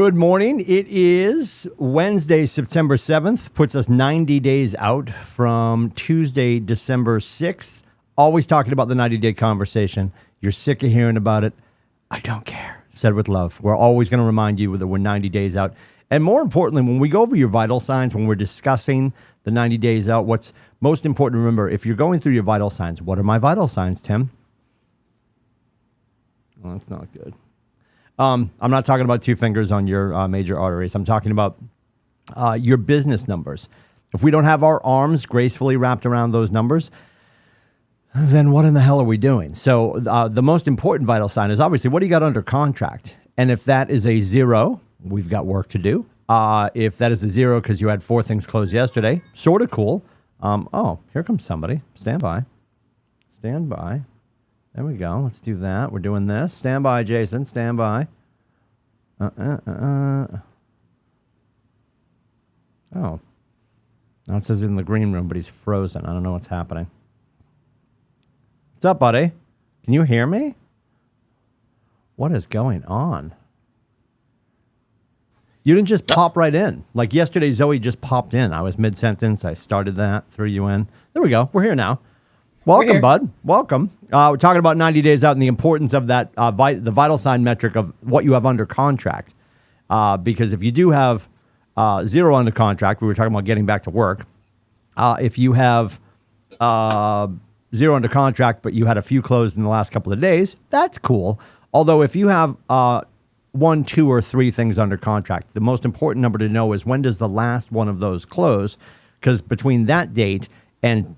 Good morning. It is Wednesday, September 7th. Puts us 90 days out from Tuesday, December 6th. Always talking about the 90-day conversation. You're sick of hearing about it. I don't care. Said with love. We're always going to remind you that we're 90 days out. And more importantly, when we go over your vital signs, when we're discussing the 90 days out, what's most important to remember, if you're going through your vital signs, what are my vital signs, Tim? Well, that's not good. I'm not talking about two fingers on your major arteries. I'm talking about your business numbers. If we don't have our arms gracefully wrapped around those numbers, then what in the hell are we doing? So the most important vital sign is obviously what do you got under contract? And if that is a 0, we've got work to do. If that is a 0 because you had 4 things closed yesterday, sort of cool. Oh, here comes somebody. Stand by. Stand by. There we go. Let's do that. We're doing this. Stand by, Jason. Stand by. Oh. Now it says in the green room, but he's frozen. I don't know what's happening. What's up, buddy? Can you hear me? What is going on? You didn't just pop right in. Like yesterday, Zoe just popped in. I was mid-sentence. I started that, threw you in. There we go. We're here now. Welcome, bud. Welcome. We're talking about 90 days out and the importance of that, the vital sign metric of what you have under contract. Because if you do have 0 under contract, we were talking about getting back to work. If you have 0 under contract, but you had a few closed in the last couple of days, that's cool. Although if you have 1, 2, or 3 things under contract, the most important number to know is when does the last one of those close? Because between that date and,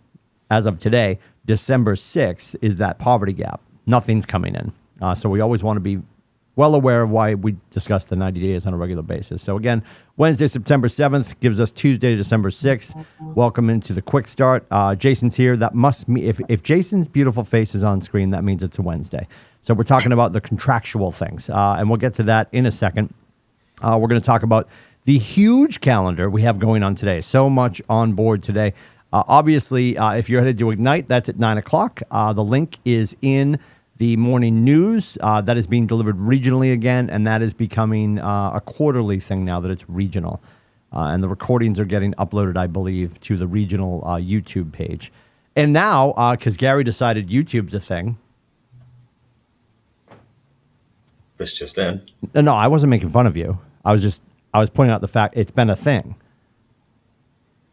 as of today, December 6th is that poverty gap. Nothing's coming in. So we always want to be well aware of why we discuss the 90 days on a regular basis. So again, Wednesday, September 7th gives us Tuesday, December 6th. Welcome into the Quick Start. Jason's here. That must mean, if Jason's beautiful face is on screen, that means it's a Wednesday. So we're talking about the contractual things, and we'll get to that in a second. We're going to talk about the huge calendar we have going on today. So much on board today. Obviously, if you're headed to Ignite, that's at 9 o'clock. The link is in the morning news. That is being delivered regionally again, and that is becoming a quarterly thing now that it's regional. And the recordings are getting uploaded, I believe, to the regional YouTube page. And now, because Gary decided YouTube's a thing. This just in. No, I wasn't making fun of you. I was pointing out the fact it's been a thing.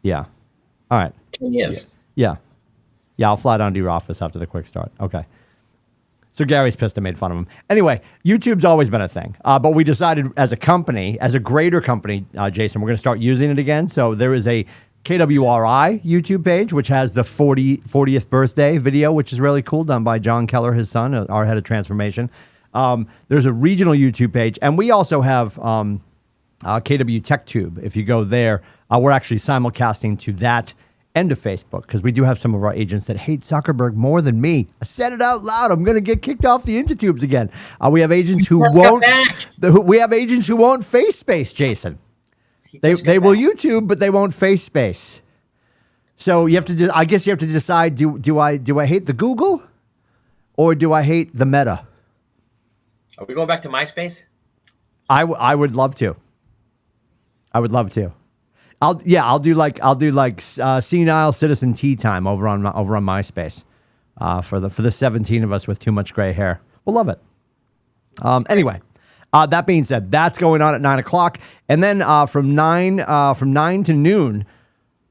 Yeah. All right. Yes. Yeah. I'll fly down to your office after the Quick Start. Okay. So Gary's pissed I made fun of him. Anyway, YouTube's always been a thing. But we decided as a company, as a greater company, Jason, we're going to start using it again. So there is a KWRI YouTube page, which has the 40th birthday video, which is really cool, done by John Keller, his son, our head of transformation. There's a regional YouTube page. And we also have KW TechTube. If you go there, we're actually simulcasting to that end of Facebook because we do have some of our agents that hate Zuckerberg more than me. I said it out loud. I'm going to get kicked off the Intitubes again. We have agents who won't. We have agents who won't face space, Jason. They will YouTube, but they won't face space. So you have to. I guess you have to decide: do I hate the Google, or do I hate the Meta? Are we going back to MySpace? I would love to. I would love to. I'll do like senile citizen tea time over on MySpace for the 17 of us with too much gray hair. We'll love it. Anyway, that being said, that's going on at 9 o'clock, and then from 9 to noon,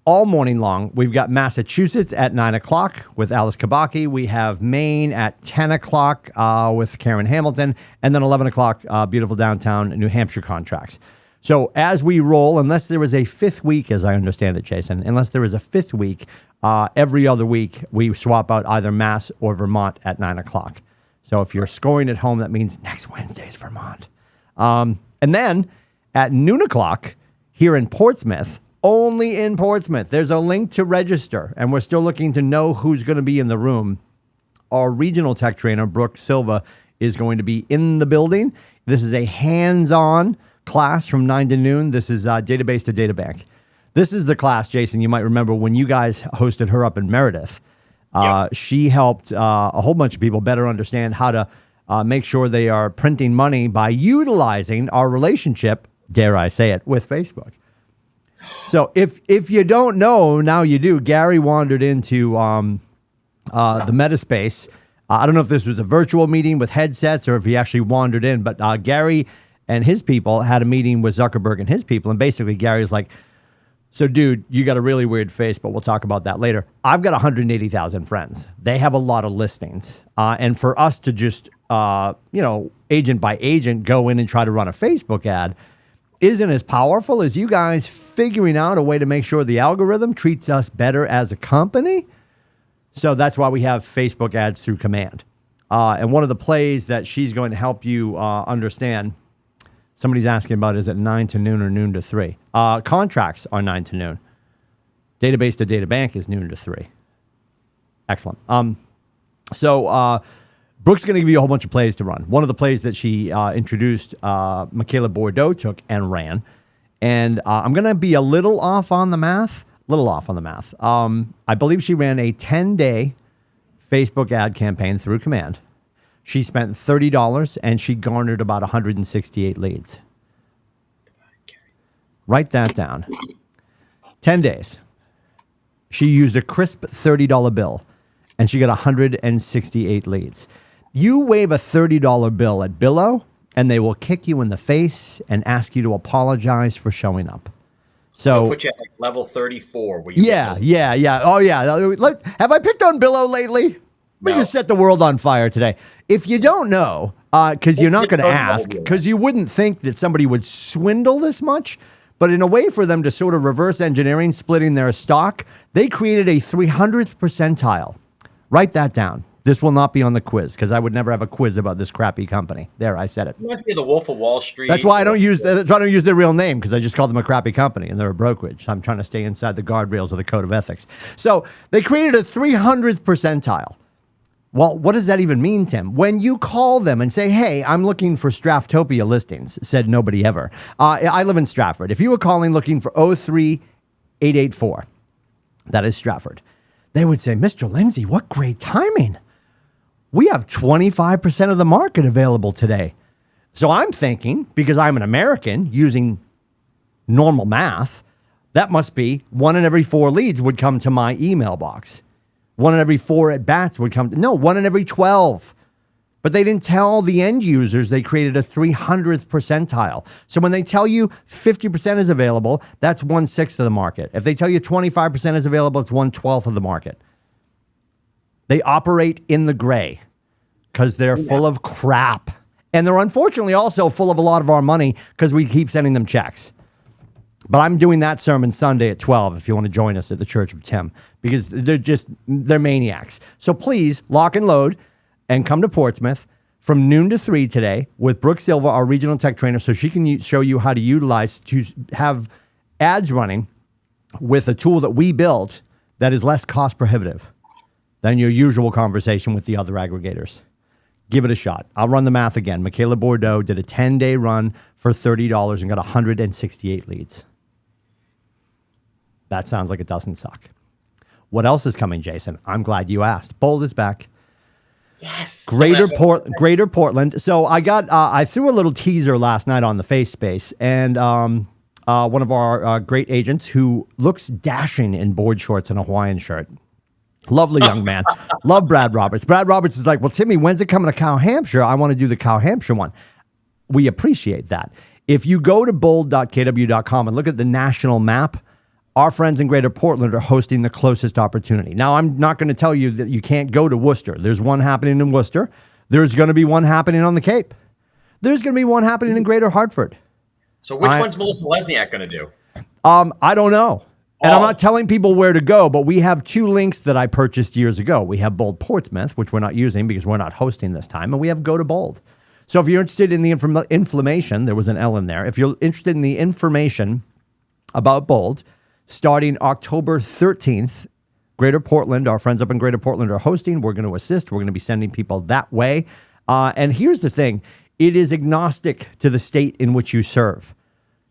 all morning long, we've got Massachusetts at 9 o'clock with Alice Kabaki. We have Maine at 10 o'clock with Karen Hamilton, and then 11 o'clock, beautiful downtown New Hampshire contracts. So as we roll, unless there is a 5th week, as I understand it, Jason, unless there is a 5th week, every other week we swap out either Mass or Vermont at 9 o'clock. So if you're scoring at home, that means next Wednesday is Vermont. And then at noon o'clock here in Portsmouth, only in Portsmouth, there's a link to register, and we're still looking to know who's going to be in the room. Our regional tech trainer, Brooke Silva, is going to be in the building. This is a hands-on class from 9 to noon. This is database to databank. This is the class, Jason, you might remember when you guys hosted her up in Meredith. Yep. She helped a whole bunch of people better understand how to make sure they are printing money by utilizing our relationship, dare I say it, with Facebook. So if you don't know, now you do. Gary wandered into the Metaspace. I don't know if this was a virtual meeting with headsets or if he actually wandered in, but Gary and his people had a meeting with Zuckerberg and his people. And basically Gary's like, so dude, you got a really weird face, but we'll talk about that later. I've got 180,000 friends. They have a lot of listings. And for us to just, agent by agent go in and try to run a Facebook ad isn't as powerful as you guys figuring out a way to make sure the algorithm treats us better as a company. So that's why we have Facebook ads through command. And one of the plays that she's going to help you understand, somebody's asking about, is it 9 to noon or noon to 3? Contracts are 9 to noon. Database to data bank is noon to 3. Excellent. So Brooke's going to give you a whole bunch of plays to run. One of the plays that she introduced, Michaela Bordeaux took and ran. And I'm going to be a little off on the math. I believe she ran a 10-day Facebook ad campaign through command. She spent $30 and she garnered about 168 leads. Write that down. 10 days. She used a crisp $30 bill and she got 168 leads. You wave a $30 bill at Billo and they will kick you in the face and ask you to apologize for showing up. So they'll put you at like level 34. Where you yeah. Oh, yeah. Have I picked on Billo lately? Let me just set the world on fire today. If you don't know, because you're not going to ask, because you wouldn't think that somebody would swindle this much, but in a way for them to sort of reverse engineering, splitting their stock, they created a 300th percentile. Write that down. This will not be on the quiz, because I would never have a quiz about this crappy company. There, I said it. You must be the Wolf of Wall Street. That's why I don't use their real name, because I just call them a crappy company, and they're a brokerage. I'm trying to stay inside the guardrails of the code of ethics. So they created a 300th percentile. Well, what does that even mean, Tim? When you call them and say, hey, I'm looking for Straftopia listings, said nobody ever. I live in Stratford. If you were calling looking for 03884, that is Stratford, they would say, Mr. Lindsay, what great timing. We have 25% of the market available today. So I'm thinking, because I'm an American using normal math, that must be 1 in every 4 leads would come to my email box. 1 in every 4 at-bats would come. No, 1 in every 12. But they didn't tell the end users they created a 300th percentile. So when they tell you 50% is available, that's 1/6 of the market. If they tell you 25% is available, it's 1/12 of the market. They operate in the gray because they're full of crap. And they're unfortunately also full of a lot of our money because we keep sending them checks. But I'm doing that sermon Sunday at 12 if you want to join us at the Church of Tim, because they're maniacs. So please lock and load and come to Portsmouth from noon to 3 today with Brooke Silva, our regional tech trainer, so she can show you how to utilize to have ads running with a tool that we built that is less cost prohibitive than your usual conversation with the other aggregators. Give it a shot. I'll run the math again. Michaela Bordeaux did a 10-day run for $30 and got 168 leads. That sounds like it doesn't suck. What else is coming, Jason? I'm glad you asked. Bold is back. Yes. Greater Portland. So I threw a little teaser last night on the Face Space, and one of our great agents who looks dashing in board shorts and a Hawaiian shirt. Lovely young man. Love Brad Roberts. Brad Roberts is like, well, Timmy, when's it coming to Cow Hampshire? I want to do the Cow Hampshire one. We appreciate that. If you go to bold.kw.com and look at the national map, our friends in Greater Portland are hosting the closest opportunity. Now, I'm not going to tell you that you can't go to Worcester. There's one happening in Worcester. There's going to be one happening on the Cape. There's going to be one happening in Greater Hartford. So which one's Melissa Lesniak going to do? I don't know. And I'm not telling people where to go, but we have 2 links that I purchased years ago. We have Bold Portsmouth, which we're not using because we're not hosting this time, and we have Go to Bold. So if you're interested in the inflammation, there was an L in there. If you're interested in the information about Bold, starting October 13th, Greater Portland, our friends up in Greater Portland are hosting. We're going to assist. We're going to be sending people that way. And here's the thing. It is agnostic to the state in which you serve.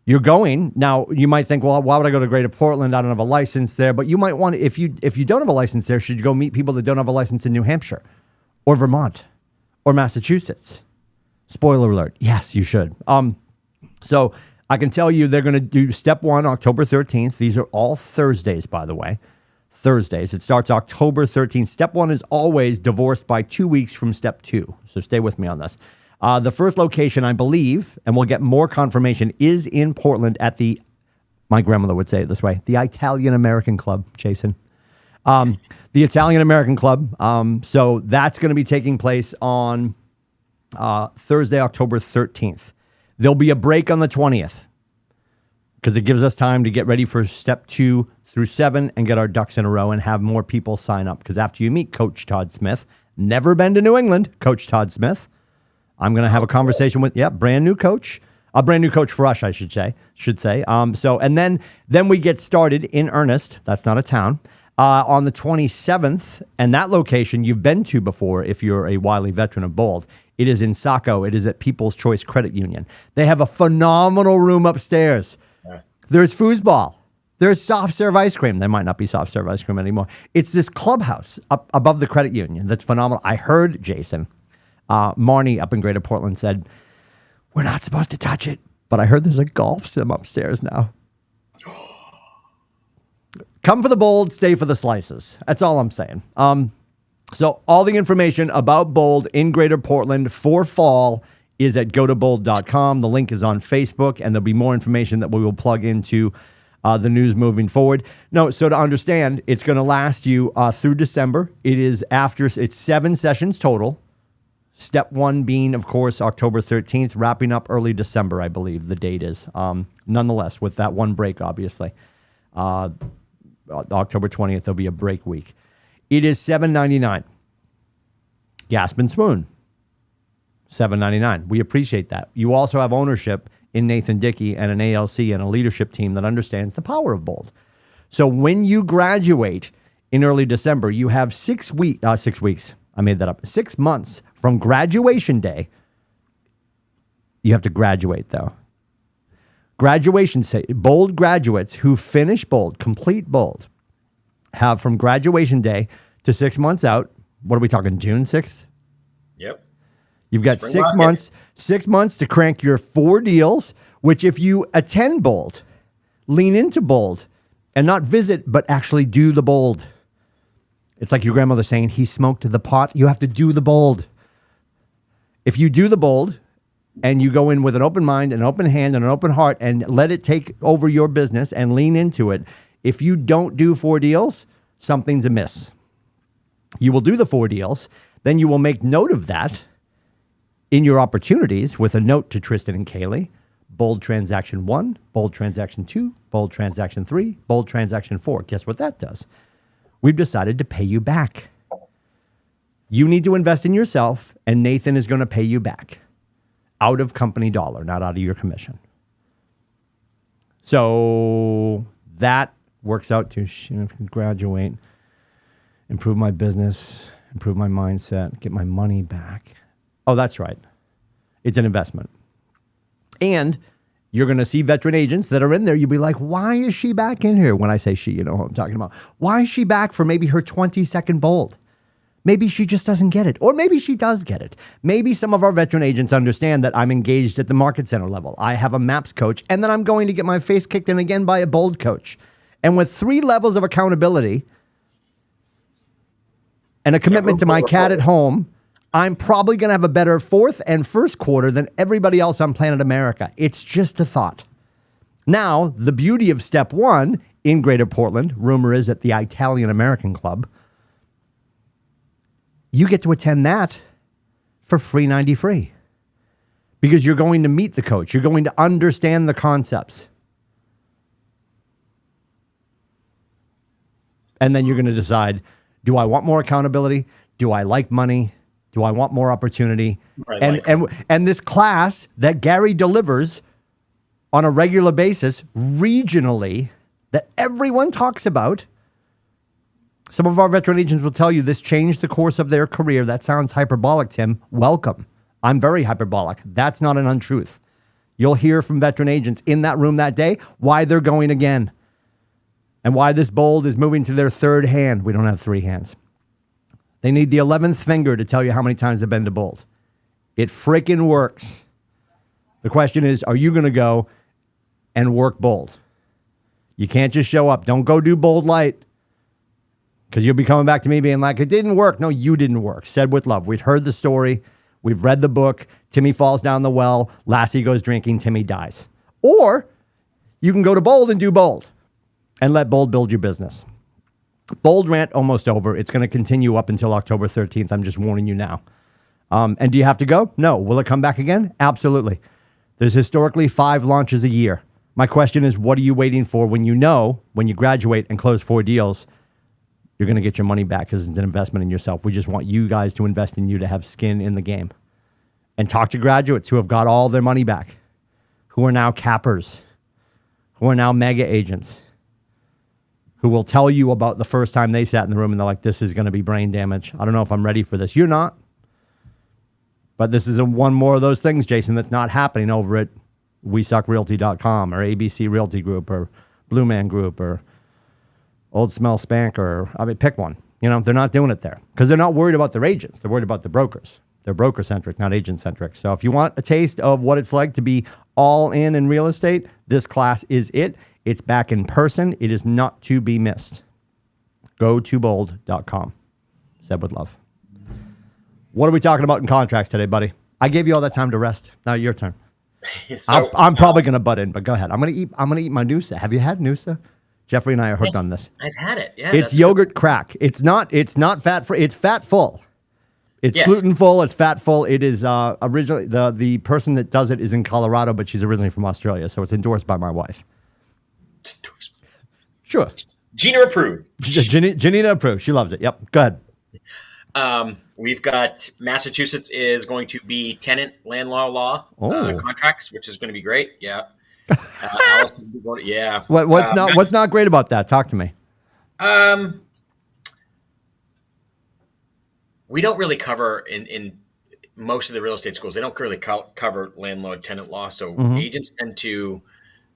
You're going, now you might think, well, why would I go to Greater Portland? I don't have a license there. But you might want to, if you don't have a license there, should you go meet people that don't have a license in New Hampshire or Vermont or Massachusetts. Spoiler alert. Yes, you should. So I can tell you they're going to do step 1, October 13th. These are all Thursdays, by the way. Thursdays. It starts October 13th. Step 1 is always divorced by 2 weeks from step 2. So stay with me on this. The first location, I believe, and we'll get more confirmation, is in Portland at the, my grandmother would say it this way, the Italian American Club, Jason. The Italian American Club. So that's going to be taking place on Thursday, October 13th. There'll be a break on the 20th because it gives us time to get ready for step 2 through 7 and get our ducks in a row and have more people sign up. Because after you meet Coach Todd Smith, never been to New England, Coach Todd Smith, I'm going to have a conversation with, brand new coach. A brand new coach for us, I should say. So, and then we get started in earnest. That's not a town. On the 27th, and that location you've been to before if you're a wily veteran of Bold. It is in Saco. It is at People's Choice Credit Union. They have a phenomenal room upstairs. Yeah. There's foosball. There's soft serve ice cream. There might not be soft serve ice cream anymore. It's this clubhouse up above the credit union that's phenomenal. I heard, Jason, Marnie up in Greater Portland said, we're not supposed to touch it, but I heard there's a golf sim upstairs now. Come for the Bold, stay for the slices. That's all I'm saying. So all the information about Bold in Greater Portland for fall is at gotobold.com. The link is on Facebook, and there'll be more information that we will plug into the news moving forward. No, so to understand, it's going to last you through December. It's 7 sessions total. Step 1 being, of course, October 13th, wrapping up early December, I believe the date is. Nonetheless, with that one break, obviously. October 20th, there'll be a break week. It is $7.99. Gasp and Spoon, $7.99. We appreciate that. You also have ownership in Nathan Dickey and an ALC and a leadership team that understands the power of Bold. So when you graduate in early December, you have 6 weeks. I made that up. 6 months from graduation day. You have to graduate, though. Graduation, Bold graduates who finish Bold, complete Bold, have from graduation day to 6 months out. What are we talking, June 6th? Yep. You've got 6 months, 6 months to crank your 4 deals, which if you attend Bold, lean into Bold, and not visit, but actually do the Bold. It's like your grandmother saying, he smoked the pot. You have to do the Bold. If you do the Bold, and you go in with an open mind, an open hand, and an open heart, and let it take over your business and lean into it. If you don't do 4 deals, something's amiss. You will do the 4 deals. Then you will make note of that in your opportunities with a note to Tristan and Kaylee. Bold transaction 1, bold transaction 2, bold transaction 3, bold transaction 4. Guess what that does? We've decided to pay you back. You need to invest in yourself, and Nathan is going to pay you back. Out of company dollar, not out of your commission. So that works out to graduate, improve my business, improve my mindset, get my money back. Oh, that's right. It's an investment. And you're going to see veteran agents that are in there. You'll be like, why is she back in here? When I say she, you know what I'm talking about. Why is she back for maybe her 22nd Bold? Maybe she just doesn't get it. Or maybe she does get it. Maybe some of our veteran agents understand that I'm engaged at the market center level. I have a MAPS coach, and then I'm going to get my face kicked in again by a Bold coach. And with 3 levels of accountability and a commitment to my cat at home, I'm probably going to have a better 4th and 1st quarter than everybody else on planet America. It's just a thought. Now, the beauty of step 1 in Greater Portland, rumor is at the Italian American Club, you get to attend that for free 90 free because you're going to meet the coach. You're going to understand the concepts. And then you're going to decide, do I want more accountability? Do I like money? Do I want more opportunity? And this class that Gary delivers on a regular basis regionally that everyone talks about. Some of our veteran agents will tell you this changed the course of their career. That sounds hyperbolic, Tim. Welcome. I'm very hyperbolic. That's not an untruth. You'll hear from veteran agents in that room that day why they're going again and why this Bold is moving to their 3rd hand. We don't have 3 hands. They need the 11th finger to tell you how many times they've been to Bold. It freaking works. The question is, are you going to go and work bold? You can't just show up. Don't go do bold light, because you'll be coming back to me being like, it didn't work. No, you didn't work. Said with love. We've heard the story. We've read the book. Timmy falls down the well. Lassie goes drinking. Timmy dies. Or you can go to bold and do bold and let bold build your business. Bold rant almost over. It's going to continue up until October 13th. I'm just warning you now. And do you have to go? No. Will it come back again? Absolutely. There's historically 5 launches a year. My question is, what are you waiting for when you know, when you graduate and close 4 deals, you're going to get your money back because it's an investment in yourself. We just want you guys to invest in you to have skin in the game. And talk to graduates who have got all their money back, who are now cappers, who are now mega agents, who will tell you about the first time they sat in the room and they're like, this is going to be brain damage. I don't know if I'm ready for this. You're not. But this is one more of those things, Jason, that's not happening over at WeSuckRealty.com or ABC Realty Group or Blue Man Group or Old Smell Spank, or, I mean, pick one. You know, they're not doing it there because they're not worried about their agents. They're worried about the brokers. They're broker-centric, not agent-centric. So if you want a taste of what it's like to be all in real estate, this class is it. It's back in person. It is not to be missed. Go to bold.com. Said with love. What are we talking about in contracts today, buddy? I gave you all that time to rest. Now your turn. So, I'm probably going to butt in, but go ahead. I'm going to eat my Noosa. Have you had Noosa? Jeffrey and I are hooked on this. I've had it. Yeah, it's yogurt crack. It's not fat free. It's fat full. It's gluten full. It's fat full. It is originally the person that does it is in Colorado, but she's originally from Australia, so it's endorsed by my wife. Sure. Gina approved. Janina approved. She loves it. Yep. Go ahead. We've got Massachusetts is going to be tenant landlord law contracts, which is going to be great. Yeah. Yeah. What's not great about that? Talk to me. We don't really cover in most of the real estate schools. They don't really cover landlord tenant law. So agents tend to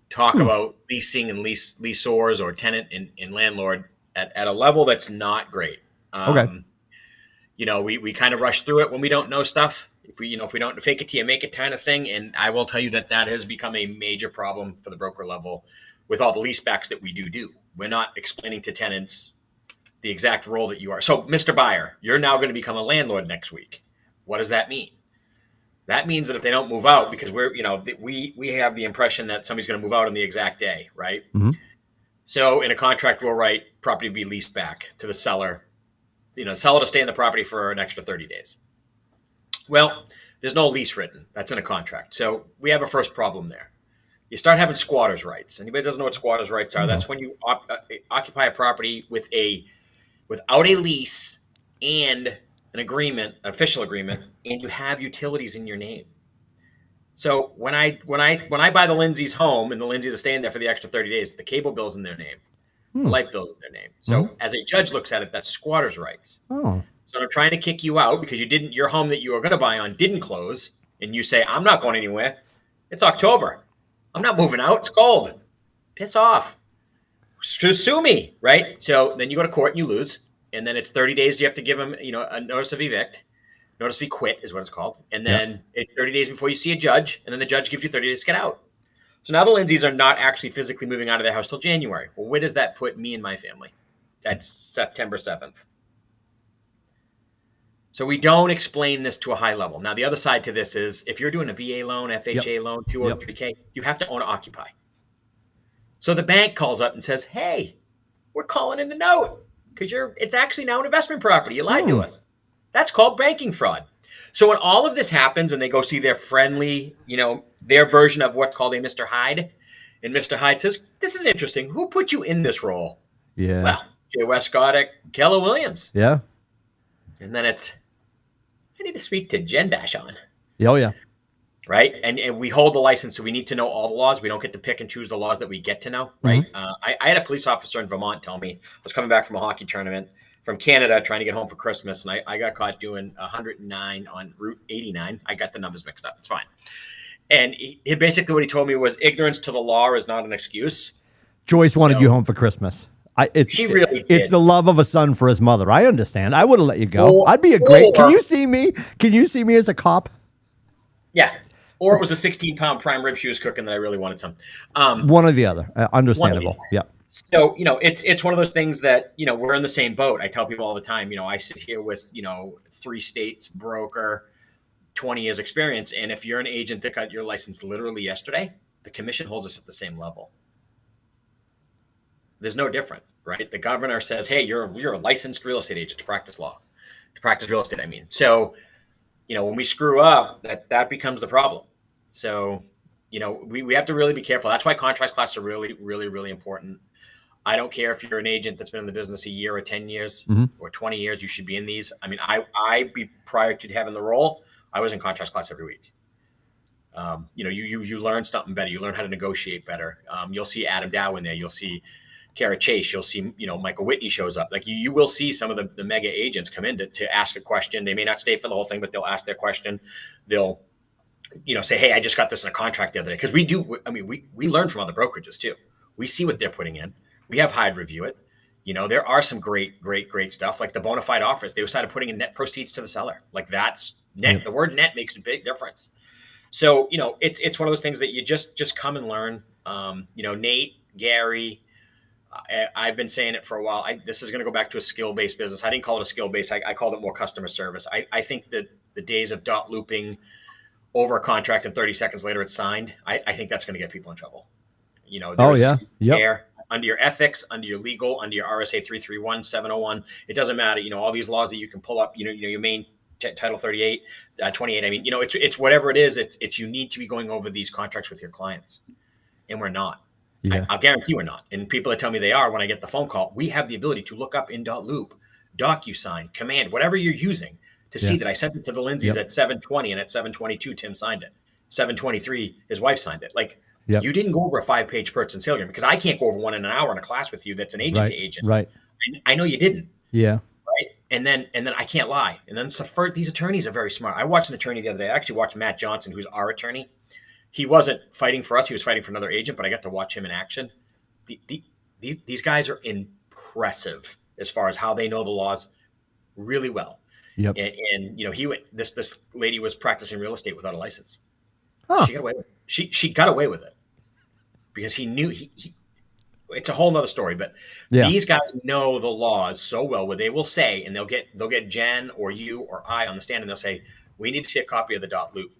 talk about leasing and leasors or tenant and landlord at a level that's not great. Okay. You know, we kind of rush through it when we don't know stuff. If we don't fake it till you make it kind of thing. And I will tell you that has become a major problem for the broker level with all the leasebacks that we do. We're not explaining to tenants the exact role that you are. So, Mr. Buyer, you're now going to become a landlord next week. What does that mean? That means that if they don't move out, because we have the impression that somebody's going to move out on the exact day, right? Mm-hmm. So in a contract, we'll write property to be leased back to the seller. You know, the seller to stay in the property for an extra 30 days. Well, there's no lease written. That's in a contract. So we have a first problem there. You start having squatters' rights. Anybody doesn't know what squatters' rights are? That's when you occupy a property without a lease and an agreement, an official agreement, and you have utilities in your name. So when I buy the Lindsay's home and the Lindsay's are staying there for the extra 30 days, the cable bill's in their name, the light bill's in their name. So as a judge looks at it, that's squatters' rights. Oh. So I'm trying to kick you out because your home that you were going to buy on didn't close, and you say, I'm not going anywhere. It's October. I'm not moving out. It's cold. Piss off. Sue me, right? So then you go to court and you lose, and then it's 30 days. You have to give them, a notice of evict. Notice of quit is what it's called. And then it's 30 days before you see a judge, and then the judge gives you 30 days to get out. So now the Lindsays are not actually physically moving out of their house till January. Well, where does that put me and my family? That's September 7th. So we don't explain this to a high level. Now, the other side to this is if you're doing a VA loan, FHA loan, 203K, you have to own occupy. So the bank calls up and says, hey, we're calling in the note because it's actually now an investment property. You lied to us. That's called banking fraud. So when all of this happens and they go see their friendly, their version of what's called a Mr. Hyde, and Mr. Hyde says, this is interesting. Who put you in this role? Yeah. Well, J. Westcott at Keller Williams. Yeah. And then I need to speak to Jen Vashon. Oh, yeah. Right? And we hold the license, so we need to know all the laws. We don't get to pick and choose the laws that we get to know, right? I had a police officer in Vermont tell me, I was coming back from a hockey tournament from Canada trying to get home for Christmas, and I got caught doing 109 on Route 89. I got the numbers mixed up. It's fine. And he basically what he told me was ignorance to the law is not an excuse. Joyce wanted you home for Christmas. She really did. It's the love of a son for his mother. I understand. I would have let you go. I'd be a great. Can you see me? Can you see me as a cop? Yeah. Or it was a 16-pound prime rib she was cooking that I really wanted some. One or the other. One of the Understandable. Yeah. So, it's one of those things that, we're in the same boat. I tell people all the time, I sit here with, 3 states, broker, 20 years experience. And if you're an agent that got your license literally yesterday, the commission holds us at the same level. There's no different, right? The governor says, hey, you're a licensed real estate agent to practice law, to practice real estate, I mean. So, when we screw up, that becomes the problem. So, we have to really be careful. That's why contracts class are really, really, really important. I don't care if you're an agent that's been in the business a year or 10 years or 20 years, you should be in these. I mean, prior to having the role, I was in contracts class every week. You learn something better. You learn how to negotiate better. You'll see Adam Dow in there. You'll see Kara Chase. You'll see, Michael Whitney shows up. Like you will see some of the mega agents come in to ask a question. They may not stay for the whole thing, but they'll ask their question. They'll, say, hey, I just got this in a contract the other day. Because we learn from other brokerages too. We see what they're putting in. We have Hyde review it. There are some great stuff like the bona fide offers. They started putting in net proceeds to the seller. Like that's net. Yeah. The word net makes a big difference. So, it's one of those things that you just come and learn. Nate, Gary, I've been saying it for a while. This is going to go back to a skill-based business. I didn't call it a skill-based. I called it more customer service. I think that the days of dot looping over a contract and 30 seconds later it's signed, I think that's going to get people in trouble. Under your ethics, under your legal, under your RSA 331, 701, it doesn't matter. All these laws that you can pull up, your main Title 38, 28. I mean, it's whatever it is. It's you need to be going over these contracts with your clients, and we're not. Yeah. I'll guarantee we're not. And people that tell me they are, when I get the phone call, we have the ability to look up in .loop, DocuSign, Command, whatever you're using to see that I sent it to the Lindsays at 7:20 and at 7:22 Tim signed it. 7:23 his wife signed it. Like you didn't go over a 5-page purchase and sale agreement because I can't go over one in an hour in a class with you. That's an agent to agent. Right. I know you didn't. Yeah. Right. And then I can't lie. And then these attorneys are very smart. I watched an attorney the other day. I actually watched Matt Johnson, who's our attorney. He wasn't fighting for us. He was fighting for another agent, but I got to watch him in action. These guys are impressive as far as how they know the laws really well. Yep. And he went. This lady was practicing real estate without a license. Huh. She got away with it. She got away with it because he knew he it's a whole nother story, but these guys know the laws so well where they will say, and they'll get Jen or you or I on the stand and they'll say, we need to see a copy of the dot loop,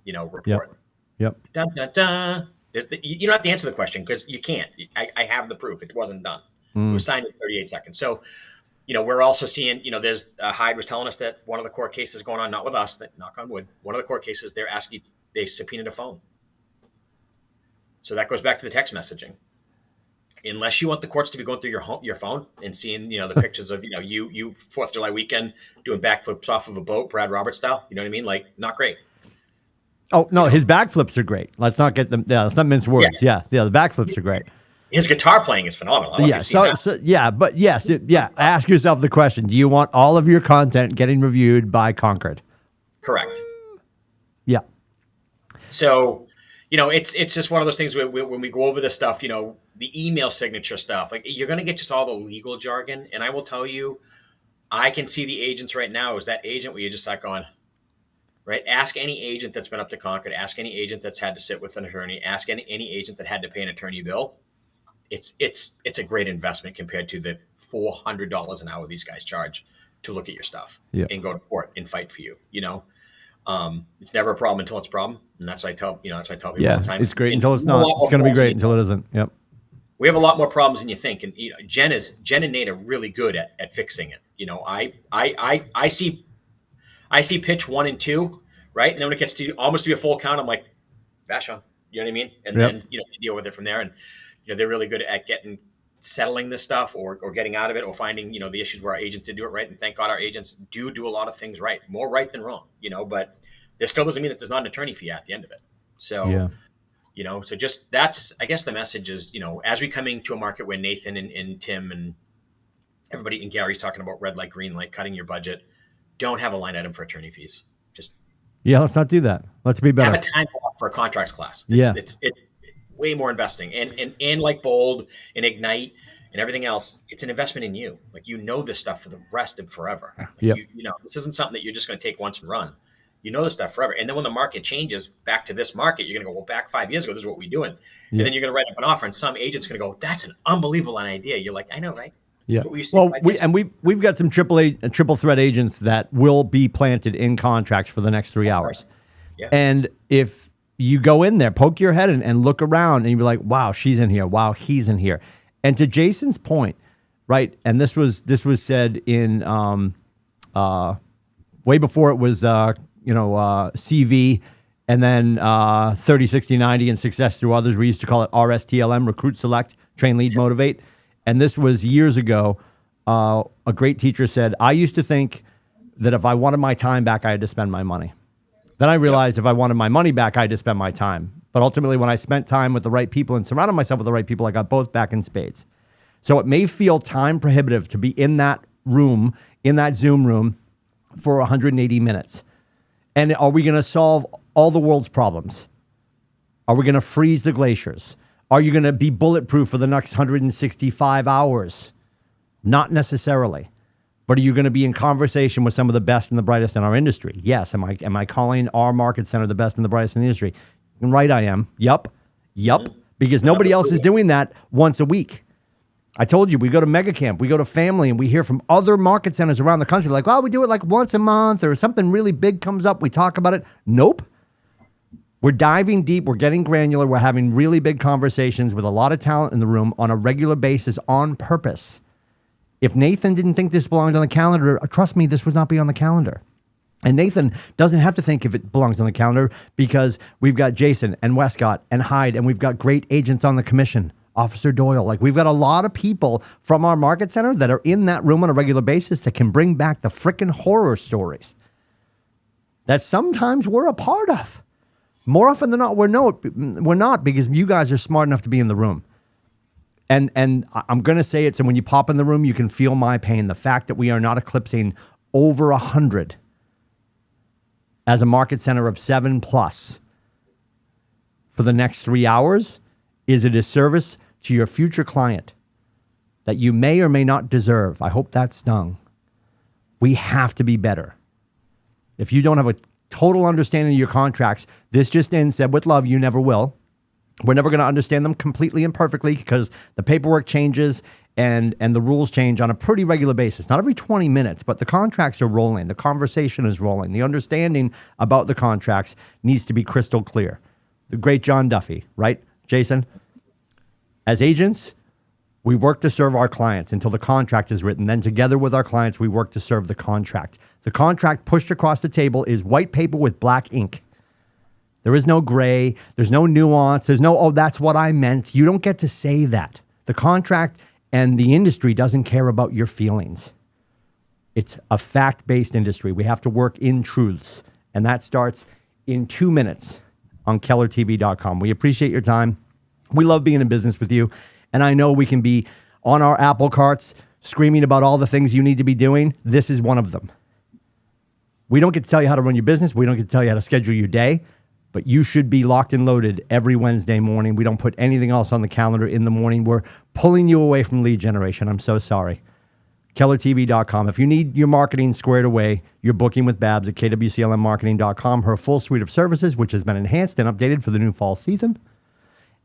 report. Yep. Dun, dun, dun. You don't have to answer the question because you can't. I have the proof. It wasn't done. It was signed in 38 seconds. So, we're also seeing, there's Hyde was telling us that one of the court cases going on, not with us, that knock on wood, one of the court cases, they subpoenaed a phone. So that goes back to the text messaging. Unless you want the courts to be going through your phone and seeing, the pictures of, you 4th of July weekend doing backflips off of a boat, Brad Roberts style, you know what I mean? Like, not great. Oh, no, his backflips are great. Let's not get them. Yeah, let's not mince words. Yeah, the backflips are great. His guitar playing is phenomenal. Ask yourself the question: do you want all of your content getting reviewed by Concord? Correct. Yeah. So, it's just one of those things where when we go over this stuff, the email signature stuff, like you're going to get just all the legal jargon. And I will tell you, I can see the agents right now is that agent where you're just like going, right? Ask any agent that's been up to Concord. Ask any agent that's had to sit with an attorney. Ask any agent that had to pay an attorney bill. It's a great investment compared to the $400 an hour these guys charge to look at your stuff and go to court and fight for you. It's never a problem until it's a problem, and that's what I tell people all the time. It's great until it's not. It's going to be great until it isn't. Yep. We have a lot more problems than you think, and Jen and Nate are really good at fixing it. I see pitch 1 and 2, right, and then when it gets to almost to be a full count, I'm like, bash on. You know what I mean? And then you deal with it from there, and they're really good at settling this stuff or getting out of it or finding the issues where our agents did do it right. And thank God our agents do a lot of things right, more right than wrong. But this still doesn't mean that there's not an attorney fee at the end of it. So so just that's, I guess the message is, as we come into a market where Nathan and Tim and everybody and Gary's talking about red light, green light, cutting your budget, don't have a line item for attorney fees. Just let's not do that. Let's be better. Have a time block for a contracts class. It's way more investing and like Bold and Ignite and everything else, it's an investment in you. Like, this stuff for the rest of forever. Like this isn't something that you're just going to take once and run. You know this stuff forever. And then when the market changes back to this market, you're going to go, well, back 5 years ago, this is what we're doing. Yeah. And then you're going to write up an offer, and some agent's going to go, that's an unbelievable idea. You're like, I know, right? Yeah. What we used to do 5 years ago. We've got some triple threat agents that will be planted in contracts for the next 3 hours. Yeah. And if you go in there, poke your head and look around, and you'll be like, wow, she's in here. Wow, he's in here. And to Jason's point, right? And this was said in way before it was CV, and then 30, 60, 90, and success through others. We used to call it RSTLM, recruit, select, train, lead, motivate. And this was years ago. A great teacher said, I used to think that if I wanted my time back, I had to spend my money. Then I realized if I wanted my money back, I had to spend my time. But ultimately, when I spent time with the right people and surrounded myself with the right people, I got both back in spades. So it may feel time prohibitive to be in that room, in that Zoom room, for 180 minutes. And are we going to solve all the world's problems? Are we going to freeze the glaciers? Are you going to be bulletproof for the next 165 hours? Not necessarily. But are you going to be in conversation with some of the best and the brightest in our industry? Yes. Am I calling our market center the best and the brightest in the industry? Right, I am. Yup. Because nobody else is doing that once a week. I told you, we go to Mega Camp, we go to Family, and we hear from other market centers around the country, like, well, we do it like once a month, or something really big comes up, we talk about it. Nope. We're diving deep, we're getting granular, we're having really big conversations with a lot of talent in the room on a regular basis on purpose. If Nathan didn't think this belonged on the calendar, trust me, this would not be on the calendar. And Nathan doesn't have to think if it belongs on the calendar, because we've got Jason and Westcott and Hyde, and we've got great agents on the commission. Officer Doyle. Like, we've got a lot of people from our market center that are in that room on a regular basis that can bring back the frickin' horror stories that sometimes we're a part of. More often than not, we're not, because you guys are smart enough to be in the room. And I'm going to say it, so when you pop in the room, you can feel my pain. The fact that we are not eclipsing over 100 as a market center of 7+ for the next 3 hours is a disservice to your future client that you may or may not deserve. I hope that stung. We have to be better. If you don't have a total understanding of your contracts, this just in, said with love, you never will. We're never going to understand them completely and perfectly, because the paperwork changes and the rules change on a pretty regular basis. Not every 20 minutes, but the contracts are rolling. The conversation is rolling. The understanding about the contracts needs to be crystal clear. The great John Duffy, right, Jason? As agents, we work to serve our clients until the contract is written. Then together with our clients, we work to serve the contract. The contract pushed across the table is white paper with black ink. There is no gray. There's no nuance. There's no, oh, that's what I meant. You don't get to say that. The contract and the industry doesn't care about your feelings. It's a fact-based industry. We have to work in truths. And that starts in 2 minutes on KellerTV.com. We appreciate your time. We love being in business with you. And I know we can be on our apple carts screaming about all the things you need to be doing. This is one of them. We don't get to tell you how to run your business. We don't get to tell you how to schedule your day. But you should be locked and loaded every Wednesday morning. We don't put anything else on the calendar in the morning. We're pulling you away from lead generation. I'm so sorry. KellerTV.com. If you need your marketing squared away, you're booking with Babs at KWCLMmarketing.com. Her full suite of services, which has been enhanced and updated for the new fall season.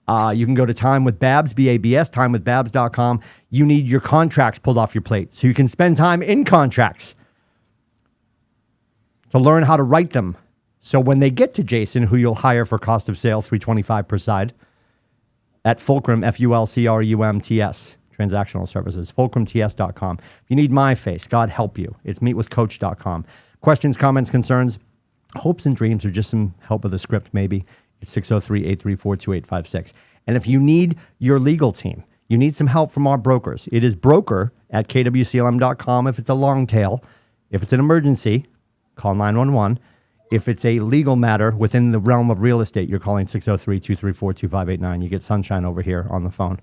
You can go to Time with Babs, B-A-B-S, timewithbabs.com. You need your contracts pulled off your plate so you can spend time in contracts to learn how to write them. So when they get to Jason, who you'll hire for cost of sale, $325 per side, at Fulcrum, Fulcrumts, transactional services, fulcrumts.com. If you need my face, God help you. It's meetwithcoach.com. Questions, comments, concerns, hopes and dreams, or just some help with the script maybe, it's 603-834-2856. And if you need your legal team, you need some help from our brokers. It is broker at KWCLM.com if it's a long tail. If it's an emergency, call 911. If it's a legal matter within the realm of real estate, you're calling 603-234-2589. You get Sunshine over here on the phone.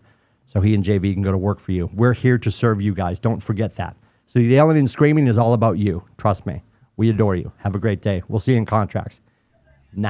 So he and JV can go to work for you. We're here to serve you guys. Don't forget that. So the yelling and screaming is all about you. Trust me. We adore you. Have a great day. We'll see you in contracts.